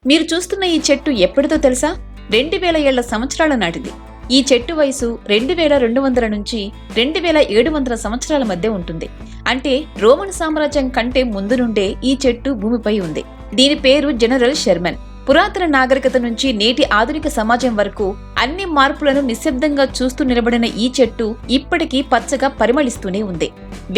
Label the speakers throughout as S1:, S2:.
S1: మీరు చూస్తున్న ఈ చెట్టు ఎప్పటిదో తెలుసా? 2000 ఏళ్ల సంవత్సరాల నాటిది. ఈ చెట్టు వయసు 2200 నుంచి 2700 సంవత్సరాల మధ్య ఉంటుంది. అంటే రోమన్ సామ్రాజ్యం కంటే ముందు నుండే ఈ చెట్టు భూమిపై ఉంది. దీని పేరు జనరల్ షెర్మన్. పురాతన నాగరికత నుంచి నేటి ఆధునిక సమాజం వరకు అన్ని మార్పులను నిశ్శబ్దంగా చూస్తూ నిలబడిన ఈ చెట్టు ఇప్పటికీ పచ్చగా పరిమళిస్తూనే ఉంది.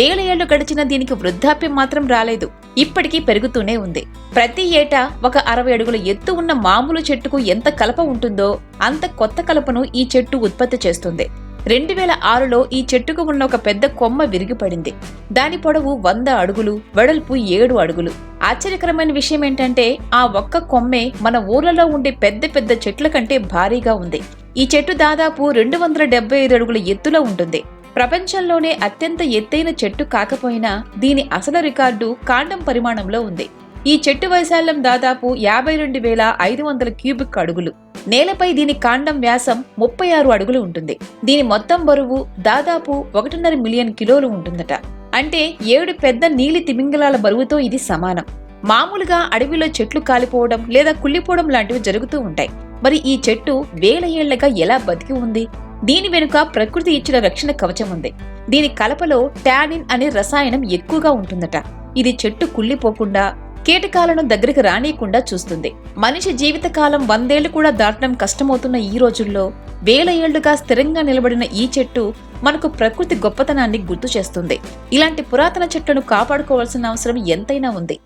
S1: 1000 ఏళ్లు గడిచిన దీనికి వృద్ధాప్యం మాత్రం రాలేదు. ఇప్పటికీ పెరుగుతూనే ఉంది. ప్రతి ఏటా ఒక 60 అడుగుల ఎత్తు ఉన్న మామూలు చెట్టుకు ఎంత కలప ఉంటుందో అంత కొత్త కలపను ఈ చెట్టు ఉత్పత్తి చేస్తుంది. 2006లో ఈ చెట్టుకు ఉన్న ఒక పెద్ద కొమ్మ విరిగిపడింది. దాని పొడవు 100 అడుగులు, వెడల్పు 7 అడుగులు. ఆశ్చర్యకరమైన విషయం ఏంటంటే ఆ ఒక్క కొమ్మే మన ఊర్లలో ఉండే పెద్ద పెద్ద చెట్ల కంటే భారీగా ఉంది. ఈ చెట్టు దాదాపు 275 అడుగుల ఎత్తులో ఉంటుంది. ప్రపంచంలోనే అత్యంత ఎత్తైన చెట్టు కాకపోయినా దీని అసలు రికార్డు కాండం పరిమాణంలో ఉంది. ఈ చెట్టు వైశాల్యం దాదాపు 52,500 క్యూబిక్ అడుగులు. నేలపై దీని కాండం వ్యాసం 36 అడుగులు ఉంటుంది. దీని మొత్తం బరువు దాదాపు 1.5 మిలియన్ కిలోలు ఉంటుందట. అంటే 7 పెద్ద నీలి తిమింగలాల బరువుతో ఇది సమానం. మామూలుగా అడవిలో చెట్లు కాలిపోవడం లేదా కుళ్ళిపోవడం లాంటివి జరుగుతూ ఉంటాయి. మరి ఈ చెట్టు 1000 ఏళ్లగా ఎలా బతికి ఉంది? దీని వెనుక ప్రకృతి ఇచ్చిన రక్షణ కవచం ఉంది. దీని కలపలో టానిన్ అనే రసాయనం ఎక్కువగా ఉంటుందట. ఇది చెట్టు కుళ్ళిపోకుండా, కీటకాలను దగ్గరికి రానియకుండా చూస్తుంది. మనిషి జీవితకాలం 100 ఏళ్లు కూడా దాటడం కష్టమవుతున్న ఈ రోజుల్లో 1000 ఏళ్లుగా స్థిరంగా నిలబడిన ఈ చెట్టు మనకు ప్రకృతి గొప్పతనాన్ని గుర్తు చేస్తుంది. ఇలాంటి పురాతన చెట్లను కాపాడుకోవాల్సిన అవసరం ఎంతైనా ఉంది.